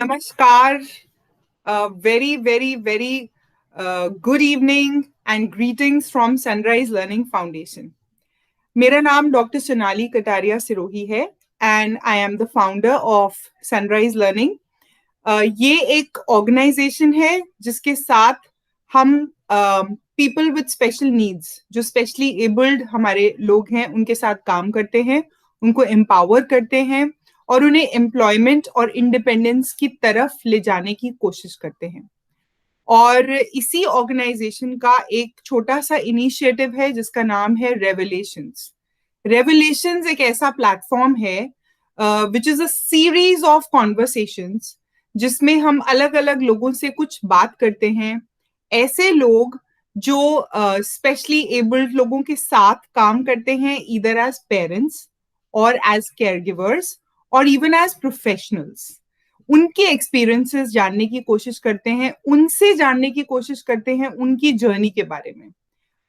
Namaskar, very good evening and greetings from Sunrise Learning Foundation. मेरा नाम doctor Sonali Kataria Sirohi है and I am the founder of sunrise learning. ये एक organisation है जिसके साथ हम पीपल विद स्पेशल नीड्स, जो स्पेशली एबल्ड हमारे लोग हैं, उनके साथ काम करते हैं, उनको एम्पावर करते हैं और उन्हें एम्प्लॉयमेंट और इंडिपेंडेंस की तरफ ले जाने की कोशिश करते हैं। और इसी ऑर्गेनाइजेशन का एक छोटा सा इनिशिएटिव है जिसका नाम है रेवलेशंस। रेवलेशंस एक ऐसा प्लेटफॉर्म है which is a series of conversations जिसमें हम अलग अलग लोगों से कुछ बात करते हैं। ऐसे लोग जो स्पेशली एबल्ड लोगों के साथ काम करते हैं, इधर एज पेरेंट्स और एज केयर गिवर्स और इवन एज प्रोफेशनल्स, उनके एक्सपीरियंसेस जानने की कोशिश करते हैं, उनसे जानने की कोशिश करते हैं उनकी जर्नी के बारे में।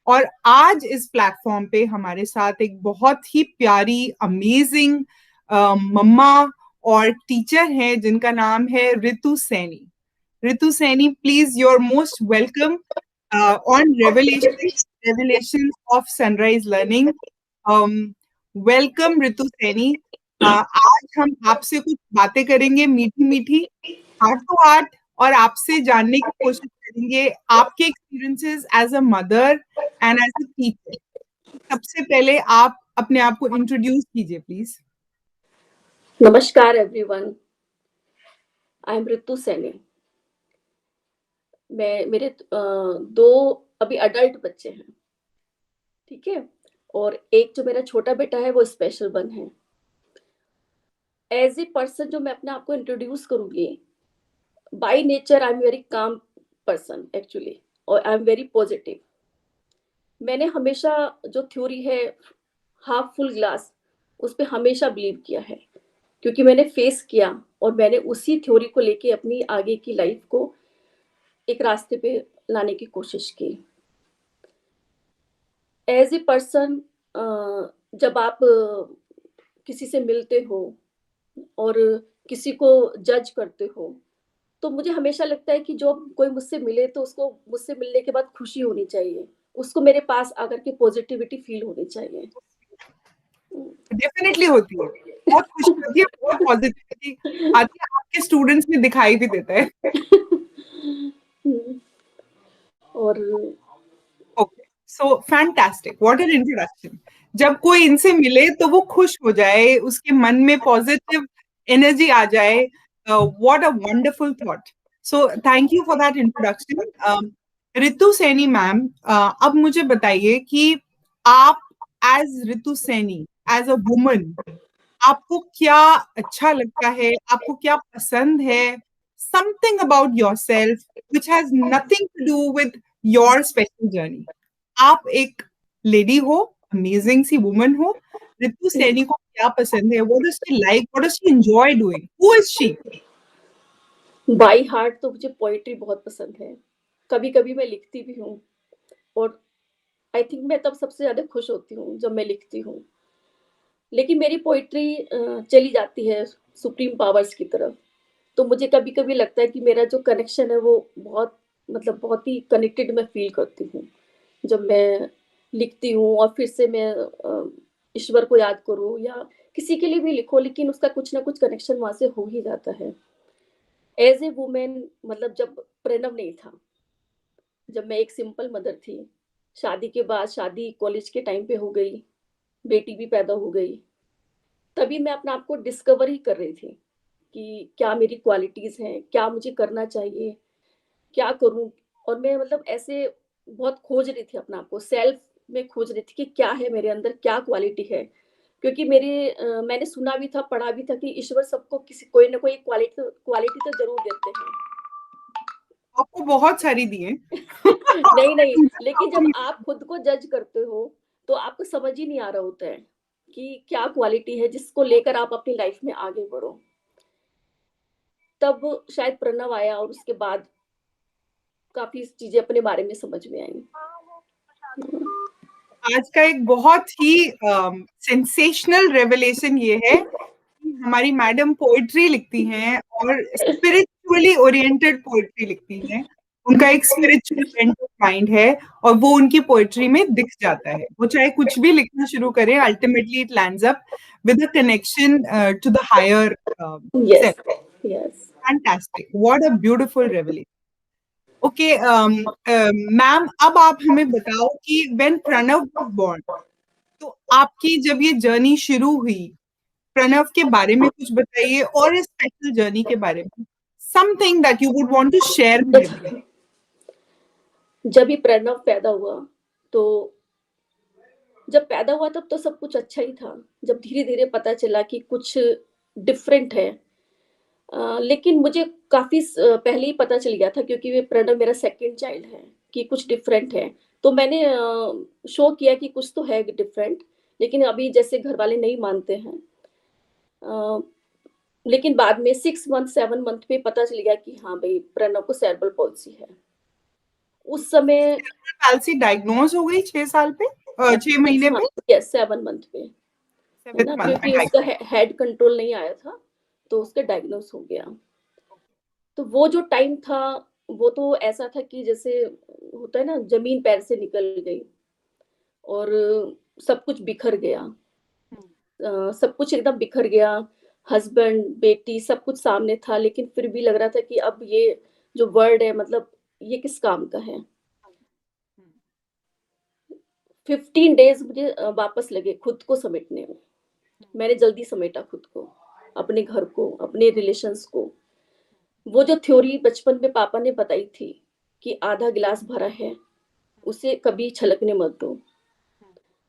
और आज इस प्लेटफॉर्म पे हमारे साथ एक बहुत ही प्यारी अमेजिंग मम्मा और टीचर हैं जिनका नाम है Ritu Saini. Ritu Saini, please, your most welcome on revelation of sunrise learning. Welcome Ritu Saini. आज हम आपसे कुछ बातें करेंगे, मीठी मीठी, हार्ट टू हार्ट, और आपसे जानने की कोशिश करेंगे आपके experiences as a mother and as a teacher. सबसे पहले आप अपने आप को इंट्रोड्यूस कीजिए प्लीज। नमस्कार everyone, I am Ritu Saini. मेरे दो अभी अडल्ट बच्चे हैं, ठीक है, और एक जो मेरा छोटा बेटा है वो स्पेशल वन है। एज ए पर्सन जो मैं अपने आप को इंट्रोड्यूस करूंगी, by nature I am very calm person actually, और आई एम वेरी पॉजिटिव। मैंने हमेशा जो थ्योरी है हाफ फुल ग्लास, उस पर हमेशा बिलीव किया है, क्योंकि मैंने फेस किया और मैंने उसी थ्योरी को लेके अपनी आगे की लाइफ को एक रास्ते पे लाने की कोशिश की। एज ए पर्सन, जब आप किसी से मिलते हो और किसी को जज करते हो, तो मुझे हमेशा लगता है कि जो कोई मुझसे मिले तो उसको मुझसे मिलने के बाद खुशी होनी चाहिए, उसको मेरे पास आकर के पॉजिटिविटी फील होनी चाहिए। डेफिनेटली होती है, बहुत खुशी होती है, बहुत पॉजिटिविटी आती है, आपके स्टूडेंट्स में दिखाई भी देता है। और okay, so fantastic, what an introduction. जब कोई इनसे मिले तो वो खुश हो जाए, उसके मन में पॉजिटिव एनर्जी आ जाए। What a wonderful thought. So thank you for that introduction. Ritu Saini ma'am, अब मुझे बताइए कि आप as Ritu Saini, as a woman, आपको क्या अच्छा लगता है, आपको क्या पसंद है, something about yourself which has nothing to do with your special journey. आप एक लेडी हो, अमेजिंग सी वुमन हो। रितु सैनी को क्या पसंद है? What does she like? What does she enjoy doing? Who is she? By heart तो मुझे पोइट्री बहुत पसंद है, कभी कभी मैं लिखती भी हूँ, और आई थिंक मैं तब सबसे ज़्यादा खुश होती हूँ जब मैं लिखती हूँ। लेकिन मेरी पोइट्री चली जाती है सुप्रीम पावर्स की तरफ, तो मुझे कभी कभी लगता है कि मेरा जो कनेक्शन है वो बहुत, मतलब बहुत ही कनेक्टेड मैं फील करती हूँ जब मैं लिखती हूँ। और फिर से मैं ईश्वर को याद करूँ या किसी के लिए भी लिखो, लेकिन उसका कुछ ना कुछ कनेक्शन वहाँ से हो ही जाता है। एज ए वुमेन, मतलब जब प्रणव नहीं था, जब मैं एक सिंपल मदर थी, शादी के बाद, शादी कॉलेज के टाइम पे हो गई, बेटी भी पैदा हो गई, तभी मैं अपने आप को डिस्कवर ही कर रही थी कि क्या मेरी क्वालिटीज़ हैं, क्या मुझे करना चाहिए, क्या करूँ। और मैं मतलब ऐसे बहुत खोज रही थी अपने आप को, सेल्फ में खोज रही थी कि क्या है मेरे अंदर, क्या क्वालिटी है। क्योंकि मैंने सुना भी था, पढ़ा भी था कि ईश्वर सबको किसी कोई ना कोई क्वालिटी क्वालिटी तो जरूर देते हैं। आपको बहुत सारी दिए। नहीं नहीं, लेकिन जब आप खुद को जज करते हो तो आपको समझ ही नहीं आ रहा होता है कि क्या क्वालिटी है जिसको लेकर आप अपनी लाइफ में आगे बढ़ो। तब शायद प्रणव आया और उसके बाद काफी चीजें अपने बारे में समझ में आई। आज का एक बहुत ही सेंसेशनल रेवलेशन ये है कि हमारी मैडम पोएट्री लिखती हैं और स्पिरिचुअली ओरिएंटेड पोएट्री लिखती हैं। उनका एक स्पिरिचुअल बेंट ऑफ माइंड है और वो उनकी पोएट्री में दिख जाता है। वो चाहे कुछ भी लिखना शुरू करें, ultimately it lands up with a connection to the higher yes, self. Yes. Fantastic, what a beautiful revelation. Okay ma'am, अब आप हमें बताओ कि व्हेन प्रणव वाज बोर्न, तो आपकी जब ये जर्नी शुरू हुई, प्रणव के बारे में कुछ बताइए और इस स्पेशल जर्नी के बारे में, something that you would want to share with everyone. जब ये प्रणव पैदा हुआ, तो जब पैदा हुआ तब तो सब कुछ अच्छा ही था। जब धीरे-धीरे पता चला कि कुछ डिफरेंट है, लेकिन मुझे काफ़ी पहले ही पता चल गया था, क्योंकि ये प्रणव मेरा सेकंड चाइल्ड है, कि कुछ डिफरेंट है। तो मैंने शो किया कि कुछ तो है डिफरेंट, लेकिन अभी जैसे घरवाले नहीं मानते हैं। लेकिन बाद में 6 मंथ 7 मंथ पे पता चल गया कि हाँ भाई, प्रणव को सेरेब्रल पॉल्सी है। उस समय पाल्सी डायग्नोज हो गई 6 साल पे, 6 महीने पे, यस 7 मंथ पे, है ना, 7th मंथ क्योंकि में। उसका हेड कंट्रोल नहीं आया था, तो उसका डायग्नोस हो गया। तो वो जो टाइम था, वो तो ऐसा था कि जैसे होता है ना, जमीन पैर से निकल गई और सब कुछ बिखर गया। सब कुछ एकदम बिखर गया। हस्बैंड, बेटी सब कुछ सामने था, लेकिन फिर भी लग रहा था कि अब ये जो वर्ल्ड है, मतलब ये किस काम का है। 15 डेज मुझे वापस लगे खुद को समेटने में। मैंने जल्दी समेटा खुद को, अपने घर को, अपने रिलेशंस को। वो जो थ्योरी बचपन में पापा ने बताई थी कि आधा गिलास भरा है, उसे कभी छलकने मत दो,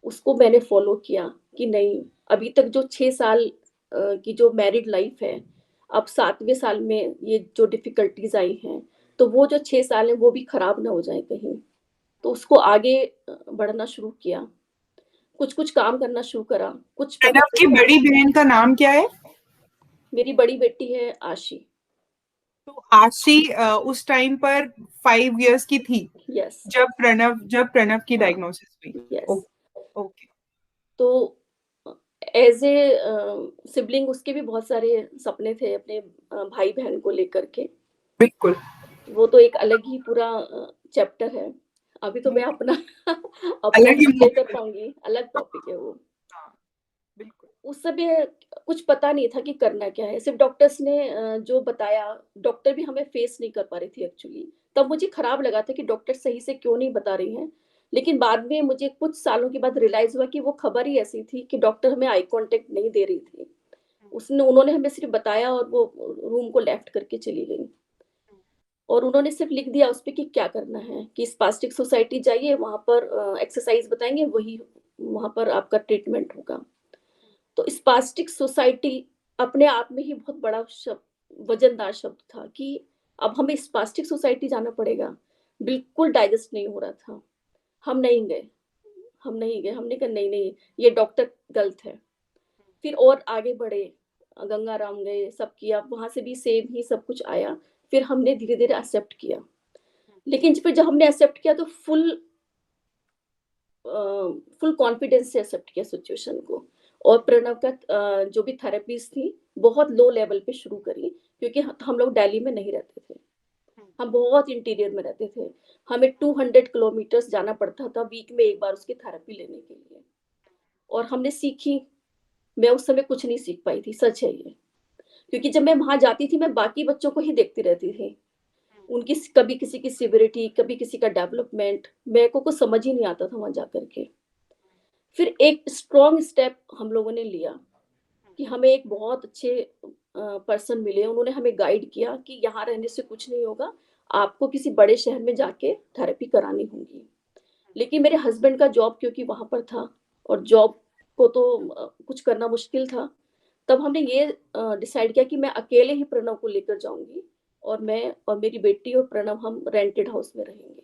उसको मैंने फॉलो किया कि नहीं, अभी तक जो 6 साल की जो मैरिड लाइफ है, अब 7वें साल में ये जो डिफिकल्टीज आई हैं, तो वो जो 6 साल है वो भी खराब ना हो जाए कहीं। तो उसको आगे बढ़ना शुरू किया, कुछ-कुछ काम करना शुरू करा, कुछ पता प्रणव की बड़ी बहन का नाम क्या है? मेरी बड़ी बेटी है आशी। तो आशी उस टाइम पर 5 इयर्स की थी यस, जब प्रणव की डायग्नोसिस हुई। यस। ओके। तो एज़ ए सिबलिंग उसके भी बहुत सारे सपने थे अपने भाई-बहन को लेकर के। बिल्कुल। वो तो एक अलग ही पूरा चैप्टर है। अभी तो मैं अपना अपना अलग ही नहीं शेयर कर मोमेंट। पाऊँगी, अलग टॉपिक है वो। हाँ, बिल्कुल। उस समय कुछ पता नहीं था कि करना क्या है। सिर्फ़ डॉक्टर्स ने जो बताया, डॉक्टर भी हमें फेस नहीं कर पा रही थी एक्चुअली। तब मुझे खराब लगा था कि डॉक्टर सही से क्यों नहीं बता रही हैं। लेकिन बाद में मुझे कुछ सालों के बाद रियलाइज़ हुआ कि वो खबर ही ऐसी थी कि डॉक्टर हमें आई कॉन्टैक्ट नहीं दे रही थी। उन्होंने हमें सिर्फ़ बताया और वो रूम को लेफ्ट करके चली गईं। और उन्होंने सिर्फ़ लिख दिया उसपे कि क्या करना है, कि स्पास्टिक सोसाइटी जाइए, वहाँ पर एक्सरसाइज़ बताएँगे, वही वहाँ पर आपका ट्रीटमेंट होगा। तो स्पास्टिक सोसाइटी अपने आप में ही बहुत बड़ा वज़नदार शब्द था कि अब हमें स्पास्टिक सोसाइटी जाना पड़ेगा। बिल्कुल डाइजेस्ट नहीं हो रहा था। हम नहीं गए, हम नहीं गए। हमने कहा नहीं, ये डॉक्टर गलत है। फिर और आगे बढ़े, गंगाराम गए, सब किया, वहाँ से भी सेम ही सब कुछ आया। फिर हमने धीरे-धीरे एक्सेप्ट किया। लेकिन फिर जब हमने एक्सेप्ट किया तो फुल कॉन्फिडेंस से एक्सेप्ट किया सिचुएशन को। और प्रणव का जो भी थेरेपीज़ थी, बहुत लो लेवल पे शुरू करी, क्योंकि हम लोग दिल्ली में नहीं रहते थे। हम बहुत इंटीरियर में रहते थे। हमें 200 किलोमीटर्स जाना पड़ता था वीक में 1 बार उसकी थेरेपी लेने के लिए। और हमने सीखी। मैं उस समय कुछ नहीं सीख पाई थी, सच है ये। क्योंकि जब मैं वहाँ जाती थी, मैं बाकी बच्चों को ही देखती रहती थी। उनकी कभी किसी की सिविरिटी, कभी किसी का डेवलपमेंट, मेरे को कुछ समझ ही नहीं आता था वहाँ जाकर के। फिर एक स्ट्रॉन्ग स्टेप हम लोगों ने लिया कि हमें एक बहुत अच्छे पर्सन मिले, उन्होंने हमें गाइड किया कि यहाँ रहने से कुछ नहीं होगा, आपको किसी बड़े शहर में जाके थेरेपी करानी होगी। लेकिन मेरे हस्बैंड का जॉब क्योंकि वहाँ पर था, और जॉब को तो कुछ करना मुश्किल था। तब हमने ये डिसाइड किया कि मैं अकेले ही प्रणव को लेकर जाऊँगी, और मैं और मेरी बेटी और प्रणव हम रेंटेड हाउस में रहेंगे।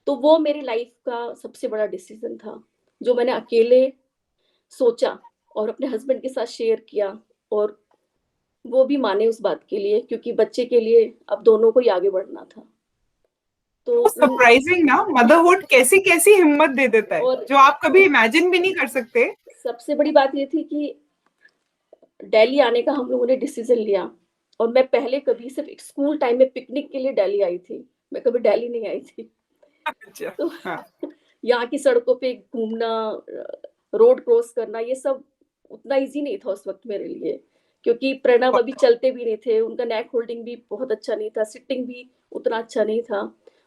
तो वो मेरी लाइफ का सबसे बड़ा डिसीज़न था, जो मैंने अकेले सोचा और अपने हस्बैंड के साथ शेयर किया, और वो भी माने उस बात के लिए, क्योंकि बच्चे के लिए अब दोनों को ही आगे बढ़ना था। तो उन सरप्राइजिंग ना, मदरहुड कैसी कैसी हिम्मत दे देता है और जो आप कभी इमेजिन भी नहीं कर सकते। सबसे बड़ी बात ये थी कि दिल्ली आने का हम लोगों ने डिसीज़न लिया और मैं पहले कभी सिर्फ़ एक स्कूल टाइम में पिकनिक के लिए दिल्ली आई थी। मैं कभी दिल्ली नहीं आई थी। अच्छा। तो हाँ। यहाँ की सड़कों पे घूमना, रोड क्रॉस करना, ये सब उतना ईज़ी नहीं था उस वक़्त मेरे लिए, क्योंकि प्रणव अभी चलते भी नहीं थे, उनका नेक होल्डिंग भी बहुत अच्छा नहीं था, सिटिंग भी उतना अच्छा नहीं था।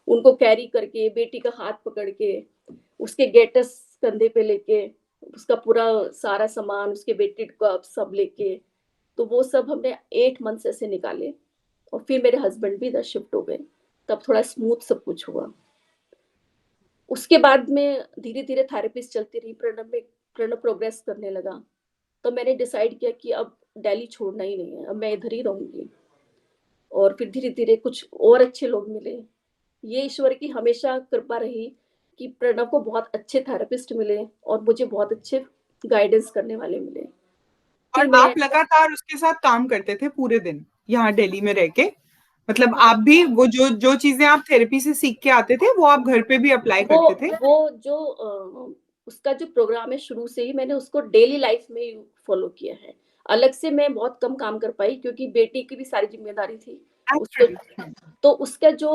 उनको कैरी करके, बेटी का हाथ पकड़ के, उसके गेटर्स कंधे पे लेके, उसका पूरा सारा सामान, उसके बेटे का सब लेके, तो वो सब हमने 8 मंथ्स ऐसे निकाले और फिर मेरे हस्बैंड भी इधर शिफ्ट हो गए, तब थोड़ा स्मूथ सब कुछ हुआ। उसके बाद में धीरे-धीरे थेरेपीज़ चलती रही, प्रणब प्रोग्रेस करने लगा। तो मैंने डिसाइड किया कि अब दिल्ली छोड़ना ही नहीं है, अब मैं इधर ही रहूँगी। और फिर धीरे-धीरे कुछ और अच्छे लोग मिले। ये ईश्वर की हमेशा कृपा रही कि प्रणव को बहुत अच्छे थेरेपिस्ट मिले और मुझे बहुत अच्छे गाइडेंस करने वाले मिले। और फिर मैं आप लगातार उसके साथ काम करते थे पूरे दिन यहाँ दिल्ली में रह के? मतलब आप भी वो जो जो चीजें आप थेरेपी से सीख के आते थे वो आप घर पे भी अप्लाई वो करते थे? वो जो उसका जो प्रोग्राम है शुरू से ही मैंने उसको डेली लाइफ में फॉलो किया है। अलग से मैं बहुत कम काम कर पाई क्योंकि बेटी की भी सारी ज़िम्मेदारी थी। उसको नेचुरली। तो उसका जो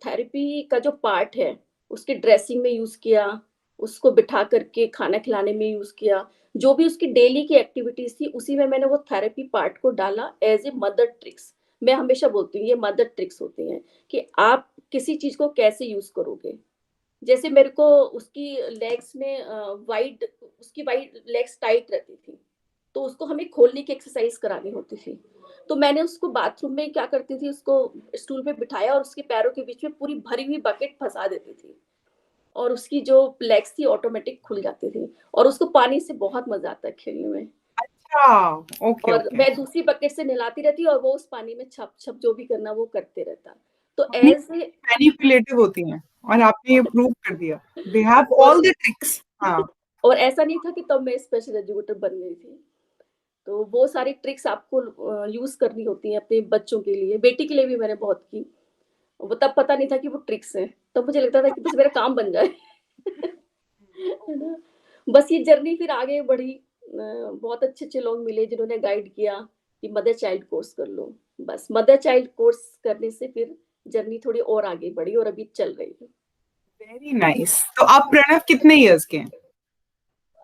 थेरेपी का जो पार्ट है, उसकी ड्रेसिंग में यूज़ किया, उसको बिठा कर के खाना खिलाने में यूज़ किया। जो भी उसकी डेली की एक्टिविटीज़ थी, उसी में मैंने वो थेरेपी पार्ट को डाला एज़ ए मदर ट्रिक्स। मैं हमेशा बोलती हूँ, ये मदर ट्रिक्स होती हैं कि आप किसी चीज़ को कैसे यूज़ करोगे। जैसे मेरे को उसकी लेग्स में वाइड लेग्स टाइट रहती थी, तो उसको हमें खोलने की एक्सरसाइज करानी होती थी। तो मैंने उसको बाथरूम में क्या करती थी, उसको स्टूल पे बिठाया और उसके पैरों के बीच में पूरी भरी हुई बकेट फँसा देती थी और उसकी जो लेग्स थी ऑटोमेटिक खुल जाती थी और उसको पानी से बहुत मज़ा आता है खेलने में। अच्छा। ओके और ओके। मैं दूसरी बकेट से नहलाती रहती और वो उस पानी में छप-छप जो भी करना वो करते रहता। तो ऐसे मैनिपुलेटिव होती हैं और आपने ये प्रूव कर दिया। दे हैव और ऑल द ट्रिक्स। हाँ। और ऐसा नहीं था कि तब मैं स्पेशल एजुकेटर बन गई थी। तो वो सारी ट्रिक्स आपको यूज़ करनी होती हैं अपने बच्चों के लिए। बेटी के लिए भी मैंने बहुत की। वो तब पता नहीं था कि वो ट्रिक्स हैं। तब मुझे लगता था कि बस मेरा काम बन जाए। है ना? बस ये जर्नी फिर आगे बढ़ी। बहुत अच्छे-अच्छे लोग मिले जिन्होंने गाइड किया कि मदर चाइल्ड कोर्स कर लो। बस मदर चाइल्ड कोर्स करने से फिर जर्नी थोड़ी और आगे बढ़ी और अभी चल रही है। Very nice. तो आप प्रणव कितने इयर्स के हैं?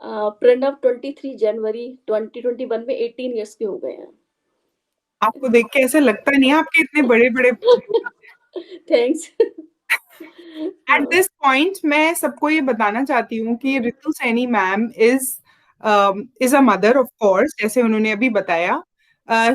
प्रणव 23 जनवरी 2021 में 18 इयर्स के हो गए हैं। आपको देख के ऐसा लगता नहीं है आपके इतने बड़े बड़े। थैंक्स। एट हाँ। दिस पॉइंट मैं सबको ये बताना चाहती हूँ कि Ritu Saini ma'am is a mother of course, जैसे उन्होंने अभी बताया।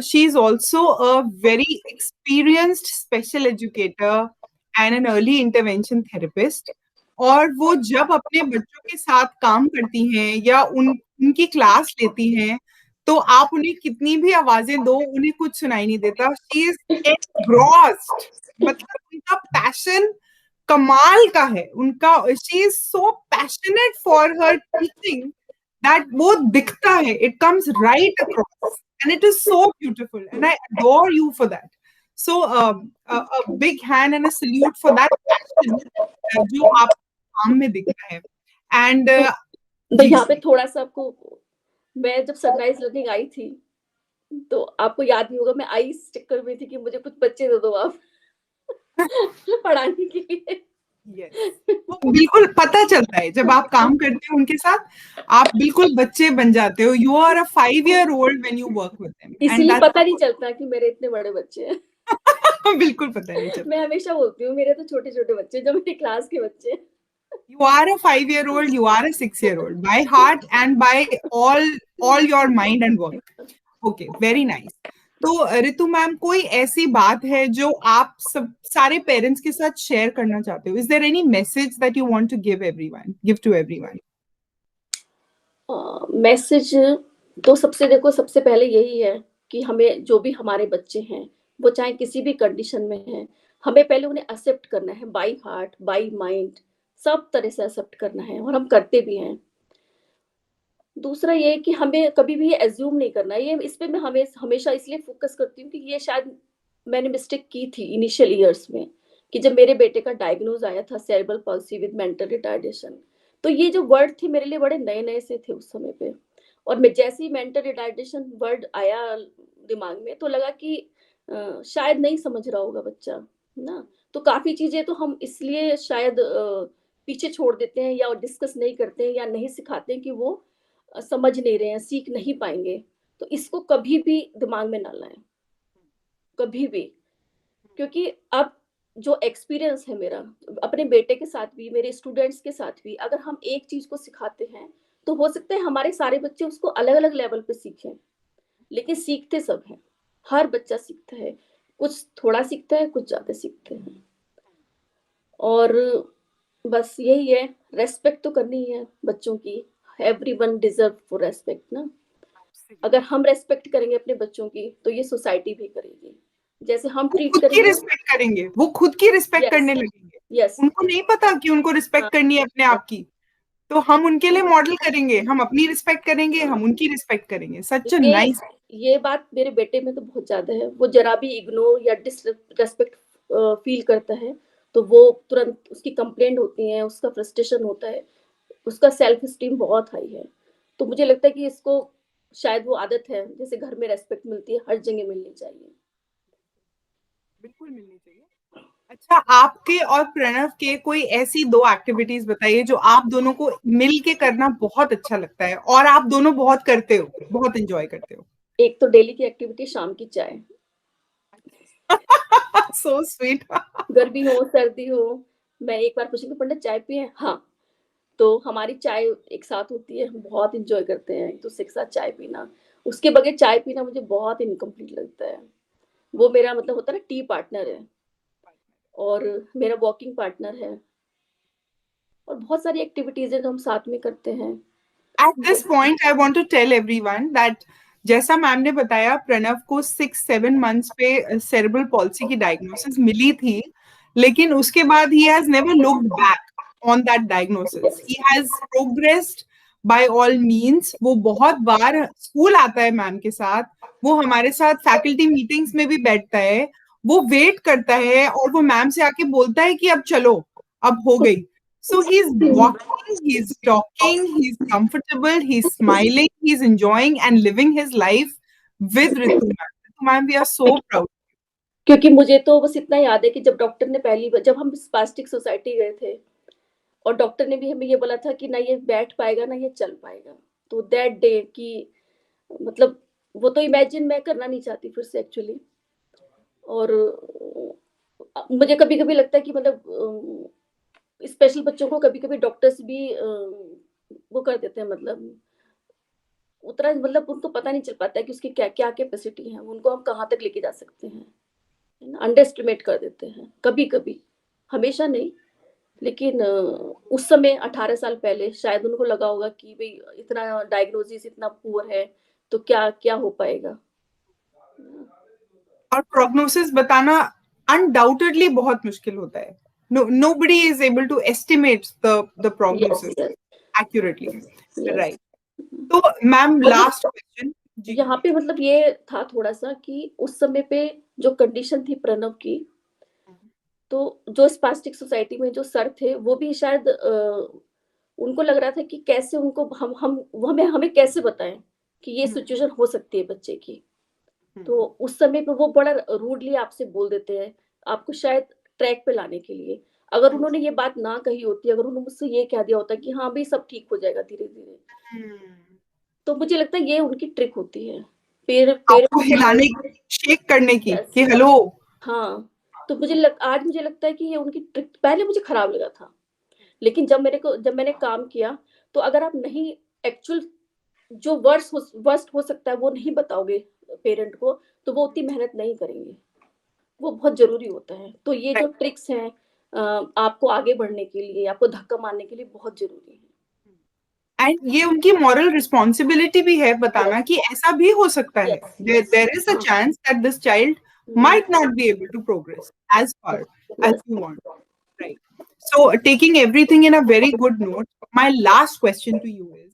She is also a very experienced special educator and an early intervention therapist. और वो जब अपने बच्चों के साथ काम करती हैं या उनकी क्लास लेती हैं, तो आप उन्हें कितनी भी आवाजें दो उन्हें कुछ सुनाई नहीं देता। She is engrossed. मतलब उनका पैशन कमाल का है उनका। She is so passionate for her teaching that वो दिखता है, it comes right across and it is so beautiful and I adore you for that. So a big hand and a salute for that passion जो आप काम में दिखता है। And तो तो जी यहाँ पे जी। थोड़ा-सा आपको मैं जब सनराइज़ लर्निंग आई थी, तो आपको याद नहीं होगा मैं आई इस चक्कर में थी कि मुझे कुछ बच्चे दे दो आप पढ़ाने के लिए। यस, वो बिल्कुल पता चलता है जब आप काम करते हो उनके साथ। आप बिल्कुल बच्चे बन जाते हो। You are a 5 year old when you work with them and इसीलिए दैट्स पता नहीं चलता कि मेरे इतने बड़े बच्चे हैं। बिल्कुल पता नहीं मैं चलता। हमेशा बोलती हूँ मेरे तो छोटे-छोटे बच्चे हैं, जो मेरी क्लास के बच्चे हैं। You are a 5 year old, you are a 6 year old by heart and by all your mind and work. Okay, very nice. तो रितु मैम, कोई ऐसी बात है जो आप सब सारे पेरेंट्स के साथ शेयर करना चाहते हो? Is there any message that you want to give to everyone? Message तो सबसे पहले यही है कि हमें जो भी हमारे बच्चे हैं, वो चाहे किसी भी कंडीशन में हैं, हमें पहले उन्हें एक्सेप्ट करना है बाय हार्ट, बाय माइंड, सब तरह से एक्सेप्ट करना है और हम करते भी हैं। दूसरा ये है कि हमें कभी भी ये अज़्यूम नहीं करना है, ये इस पे मैं हमेशा इसलिए फ़ोकस करती हूँ कि ये शायद मैंने मिस्टेक की थी इनिशियल ईयर्स में, कि जब मेरे बेटे का डायग्नोज़ आया था cerebral palsy with mental retardation, तो ये जो वर्ड थे मेरे लिए बड़े नए-नए से थे उस समय पे। और मैं जैसे ही मेंटल रिटार्डेशन वर्ड आया दिमाग में तो लगा कि शायद नहीं समझ रहा होगा बच्चा, ना? तो काफ़ी चीज़ें तो हम इसलिए शायद पीछे छोड़ देते हैं या डिस्कस नहीं करते हैं या नहीं सिखाते हैं कि वो समझ नहीं रहे हैं, सीख नहीं पाएँगे। तो इसको कभी भी दिमाग में ना लाएँ, कभी भी। क्योंकि अब जो एक्सपीरियंस है मेरा, अपने बेटे के साथ भी, मेरे स्टूडेंट्स के साथ भी, अगर हम एक चीज़ को सिखाते हैं, तो हो सकता है हमारे सारे बच्चे उसको अलग-अलग लेवल पे सीखें, लेकिन सीखते सब हैं। हर बच्चा सीखता है, कुछ थोड़ा सीखता है, कुछ ज़्यादा सीखते हैं। और बस यही है, रिस्पेक्ट तो करनी ही है बच्चों की। एवरीवन डिज़र्व फॉर रिस्पेक्ट ना। अगर हम रिस्पेक्ट करेंगे अपने बच्चों की, तो ये सोसाइटी भी करेगी। जैसे हम वो ट्रीट खुद की करेंगे। रिस्पेक्ट करेंगे, वो खुद की रिस्पेक्ट यस, करने लगेंगे। यस। उनको नहीं पता कि उनको हाँ, रिस्पेक्ट करनी है अपने यस। आप की। तो हम उनके लिए मॉडल करेंगे, हम अपनी रिस्पेक्ट करेंगे, हाँ, हम उनकी रिस्पेक्ट करेंगे। सच अ ये नाइस। ये बात मेरे बेटे में तो बहुत ज़्यादा है। वो ज़रा भी इग्नोर या डिसरिस्पेक्ट फ़ील करता है, तो वो तुरंत उसकी कंप्लेंट होती है, उसका फ्रस्ट्रेशन होता है, उसका सेल्फ एस्टीम बहुत हाई है। तो मुझे लगता है कि इसको शायद वो आदत है, जैसे घर में रिस्पेक्ट मिलती है, हर जगह मिलनी चाहिए। बिल्कुल मिलनी चाहिए। अच्छा, आपके और प्रणव के कोई ऐसी 2 एक्टिविटीज बताइए जो आप दोनों को मिल के करना बहुत अच्छा लगता है और आप दोनों बहुत करते हो, बहुत एंजॉय करते हो। एक तो डेली की एक्टिविटी शाम की चाय। So sweet. गर्मी हो, सर्दी हो, मैं एक बार पूछूँगी पंडित चाय पिए हैं? हाँ। तो हमारी चाय एक साथ होती है, हम बहुत एन्जॉय करते हैं एक-दूसरे के साथ चाय पीना। उसके बगैर चाय पीना मुझे बहुत इनकम्प्लीट लगता है। वो मेरा मतलब होता है ना टी पार्टनर है और मेरा वॉकिंग पार्टनर है और बहुत सारी एक्टिविटीज़ हैं जो हम साथ में करते हैं। At this point I want to tell everyone that जैसा मैम ने बताया, प्रणव को 6-7 मंथ्स पे सेरेब्रल पॉल्सी की डायग्नोसिस मिली थी, लेकिन उसके बाद he has never looked back on that diagnosis. He has progressed by all means. वो बहुत बार स्कूल आता है मैम के साथ, वो हमारे साथ फैकल्टी मीटिंग्स में भी बैठता है, वो वेट करता है और वो मैम से आके बोलता है कि अब चलो, अब हो गई। So he's walking, he's talking, he's comfortable, he's smiling, he's enjoying and living his life with Ritu ma'am. Ritu ma'am, we are so proud. क्योंकि मुझे तो बस इतना याद है कि जब डॉक्टर ने पहली बार जब हम स्पास्टिक सोसाइटी गए थे और डॉक्टर ने भी हमें ये बोला था कि ना ये बैठ पाएगा, ना ये चल पाएगा। तो दैट डे कि मतलब वो तो इमेजिन मैं करना नहीं चाहती फिर से एक्चुअली। और मुझे कभी-कभी लगता है कि मतलब स्पेशल बच्चों को कभी-कभी डॉक्टर्स भी वो कर देते हैं मतलब उतना मतलब उनको पता नहीं चल पाता है कि उसकी क्या-क्या कैपेसिटी है, उनको हम कहाँ तक लेके जा सकते हैं, है ना? अंडर एस्टिमेट कर देते हैं, कभी-कभी, हमेशा नहीं। लेकिन उस समय 18 साल पहले शायद उनको लगा होगा कि भई इतना डायग्नोसिस इतना पुअर है, तो क्या क्या हो पाएगा? और prognosis बताना undoubtedly बहुत मुश्किल होता है. No, nobody is able to estimate the yes, prognosis yes, accurately. Yes. Right. तो मैम मतलब लास्ट क्वेश्चन जी. यहाँ पे मतलब ये था थोड़ा-सा कि उस समय पे जो कंडीशन थी प्रणव की, तो जो स्पास्टिक सोसाइटी में जो सर थे, वो भी शायद उनको लग रहा था कि कैसे उनको हम वो हमें हमें कैसे बताएँ कि ये सिचुएशन हो सकती है बच्चे की। तो उस समय पे वो बड़ा रूडली आपसे बोल देते हैं, आपको शायद ट्रैक पे लाने के लिए। अगर उन्होंने ये बात ना कही होती, अगर उन्होंने मुझसे ये कह दिया होता कि हाँ, भई सब ठीक हो जाएगा धीरे-धीरे, तो मुझे लगता है ये उनकी ट्रिक होती है। आपको पेरेंट्स हिलाने हमारे की, शेक करने की यस, कि हेलो. हाँ, तो आज मुझे लगता है कि ये उनकी ट्रिक पहले मुझे खराब लगा था, लेकिन जब मैंने काम किया, तो अगर आप नहीं एक्चुअल जो वर्स्ट हो सकता है वो नहीं बताओगे पेरेंट को, तो वो उतनी मेहनत नहीं करेंगे। वो बहुत ज़रूरी होता है। तो ये जो ट्रिक्स हैं आपको आगे बढ़ने के लिए, आपको धक्का मारने के लिए बहुत ज़रूरी है। एंड ये उनकी मॉरल रिस्पॉन्सिबिलिटी भी है बताना कि ऐसा भी हो सकता है. Yes, yes. There is a हाँ। Chance that this child hmm, might not be able to progress as far as yes. you want. Right. So, taking everything in a very good note, my last question to you is,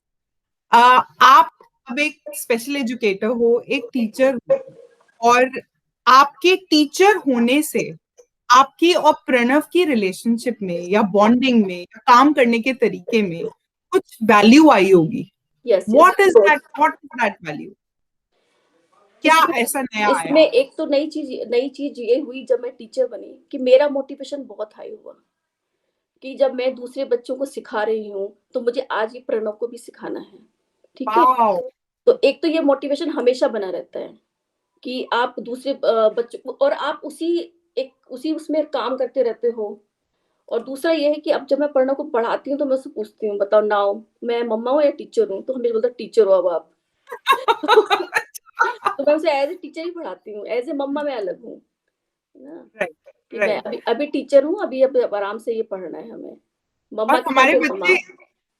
आप अब एक special educator हो, एक teacher हो, और आपके teacher होने से आपकी और प्रणव की रिलेशनशिप में या बॉन्डिंग में या काम करने के तरीके में कुछ वैल्यू आई होगी. Yes, What is growth. that? What is that value? क्या इसमें ऐसा नया इसमें आया? एक तो नई चीज़ ये हुई जब मैं टीचर बनी कि मेरा मोटिवेशन बहुत हाई हुआ, कि जब मैं दूसरे बच्चों को सिखा रही हूँ, तो मुझे आज ये प्रणव को भी सिखाना है, ठीक है? Wow. तो एक तो ये मोटिवेशन हमेशा बना रहता है कि आप दूसरे बच्चों को और आप उसी उसमें काम करते रहते हो। और दूसरा ये है कि अब जब मैं प्रणव को पढ़ाती हूँ, तो मैं उससे पूछती हूँ, बताओ नाउ मैं मम्मा हूँ या टीचर हूँ? तो हमेशा बोलता है टीचर हो अब आप। तो मैं उसे एज़ अ टीचर ही पढ़ाती हूँ, एज़ अ मम्मा मैं अलग हूँ, है ना? Right, कि मैं right. अभी टीचर हूँ, अभी अब आराम से ये पढ़ना है हमें। मम्मा और के टाइम पे मम्मा।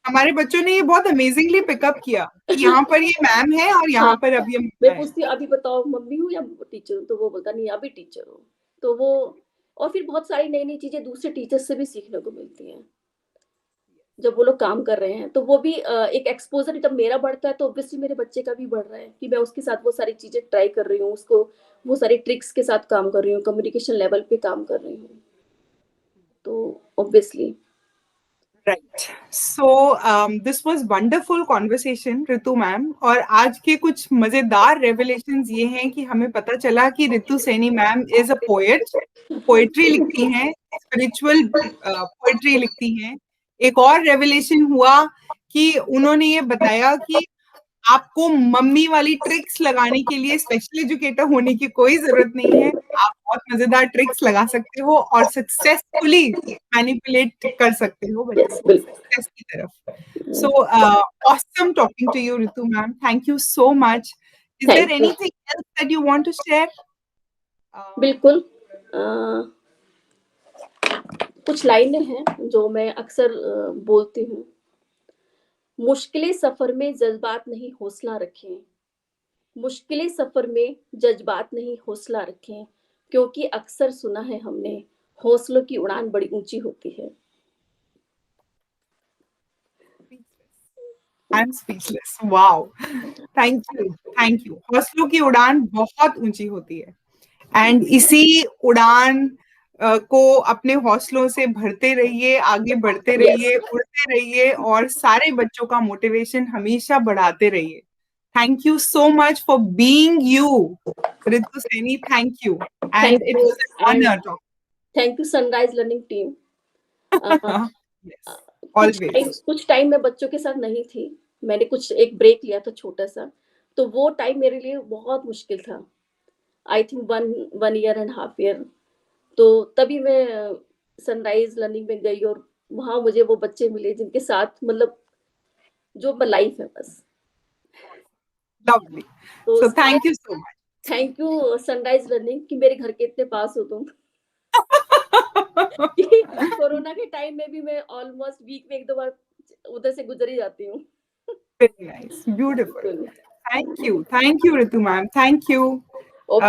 हमारे बच्चों ने ये बहुत अमेजिंगली पिकअप किया कि यहाँ पर ये मैम है और यहाँ हाँ, पर अब ये मैं मम्मा है। पूछती हूँ अभी बताओ मम्मी हूँ या टीचर हूँ? तो वो बोलता नहीं अभी टीचर हूँ। तो वो और फिर बहुत सारी नई-नई चीज़ें दूसरे टीचर्स से भी सीखने को मिलती हैं। जब वो लोग काम कर रहे हैं, तो वो भी एक एक्सपोज़र जब मेरा बढ़ता है, तो ऑब्वियसली मेरे बच्चे का भी बढ़ रहा है कि मैं उसके साथ वो सारी चीज़ें ट्राई कर रही हूँ, उसको वो सारी ट्रिक्स के साथ काम कर रही हूँ, कम्युनिकेशन लेवल पे काम कर रही हूँ। तो obviously right. So this was wonderful conversation Ritu ma'am, और आज के कुछ मजेदार रेवलेशंस ये हैं कि हमें पता चला कि Ritu Saini ma'am is a poet, poetry लिखती हैं, स्पिरिचुअल पोएट्री लिखती हैं। एक और रेवलेशन हुआ कि उन्होंने ये बताया कि आपको मम्मी वाली ट्रिक्स लगाने के लिए स्पेशल एजुकेटर होने की कोई जरूरत नहीं है। आप बहुत मजेदार ट्रिक्स लगा सकते हो और सक्सेसफुली मैनिपुलेट कर सकते हो बच्चों यस, को बिल्कुल। सक्सेस की तरफ। So, awesome talking to you, Ritu ma'am. Thank you so much. Is there thank you. anything else that you want to share? बिल्कुल। अ, कुछ लाइनें हैं जो मैं अक्सर बोलती हूँ। मुश्किलें सफ़र में जज़्बात नहीं हौसला रखें, मुश्किलें सफ़र में जज़्बात नहीं हौसला रखें, क्योंकि अक्सर सुना है हमने, हौसलों की उड़ान बड़ी ऊँची होती है। I'm speechless. Wow. Thank you. Thank you. हौसलों की उड़ान बहुत ऊंची होती है, एंड इसी उड़ान को अपने हौसलों से भरते रहिए, आगे बढ़ते यस, रहिए, उड़ते रहिए और सारे बच्चों का मोटिवेशन हमेशा बढ़ाते रहिए। Thank you so much for being you, Ritu Saini. Thank you, thank and it you was an and honour. Thank you Sunrise learning team. Uh, Yes, always. कुछ टाइम मैं बच्चों के साथ नहीं थी। मैंने कुछ एक ब्रेक लिया था छोटा-सा, तो वो टाइम मेरे लिए बहुत मुश्किल था। I think 1 year and half year. तो तभी मैं सनराइज़ लर्निंग में गई और वहाँ मुझे वो बच्चे मिले जिनके साथ मतलब जो लाइफ़ है बस। Lovely. तो So उसके लिए thank you so much. Thank you Sunrise learning कि मेरे घर के इतने पास हो तुम। कि कोरोना के टाइम में भी मैं ऑलमोस्ट वीक में 1-2 बार उधर से गुज़र ही जाती हूँ। Very nice. Beautiful. बिल्कुल। Thank you. Thank you, Ritu ma'am. Thank you. Okay.